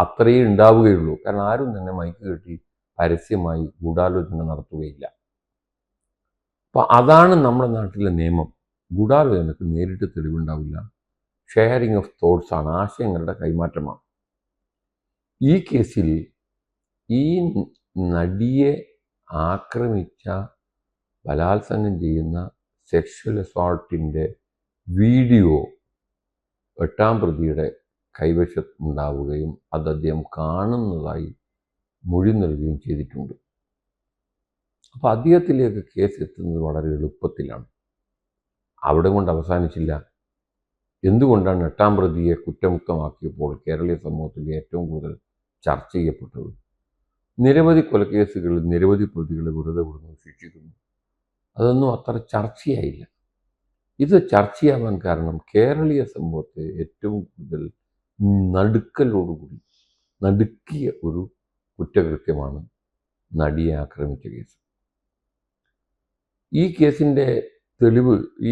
അത്രയേ ഉണ്ടാവുകയുള്ളൂ. കാരണം ആരും തന്നെ മൈക്ക് കെട്ടി പരസ്യമായി ഗൂഢാലോചന നടത്തുകയില്ല. അപ്പം അതാണ് നമ്മുടെ നാട്ടിലെ നിയമം. ഗൂഢാലോചനക്ക് നേരിട്ട് തെളിവുണ്ടാവില്ല. ഷെയറിങ് ഓഫ് തോട്ട്സ് ആണ്, ആശയങ്ങളുടെ കൈമാറ്റമാണ്. ഈ കേസിൽ ഈ നടിയെ ആക്രമിച്ച, ബലാത്സംഗം ചെയ്യുന്ന സെക്ഷൽ അസോൾട്ടിൻ്റെ വീഡിയോ 8-ാം പ്രതിയുടെ കൈവശമുണ്ടാവുകയും അത് അദ്ദേഹം കാണുന്നതായി മൊഴി നൽകുകയും ചെയ്തിട്ടുണ്ട്. അപ്പോൾ അദ്ദേഹത്തിലേക്ക് കേസ് എത്തുന്നത് വളരെ എളുപ്പത്തിലാണ്. അവിടെ കൊണ്ട് അവസാനിച്ചില്ല. എന്തുകൊണ്ടാണ് 8-ാം പ്രതിയെ കുറ്റമുക്തമാക്കിയപ്പോൾ കേരളീയ സമൂഹത്തിൽ ഏറ്റവും കൂടുതൽ ചർച്ച ചെയ്യപ്പെട്ടത്? നിരവധി കൊലക്കേസുകളിൽ നിരവധി പ്രതികളെ വെറുതെ വിടുന്നു, ശിക്ഷിക്കുന്നു. അതൊന്നും അത്ര ചർച്ചയായില്ല. ഇത് ചർച്ചയാവാൻ കാരണം കേരളീയ സമൂഹത്തെ ഏറ്റവും കൂടുതൽ നടുക്കിയ ഒരു കുറ്റകൃത്യമാണ് നടിയെ ആക്രമിച്ച കേസ്. ഈ കേസിൻ്റെ തെളിവ് ഈ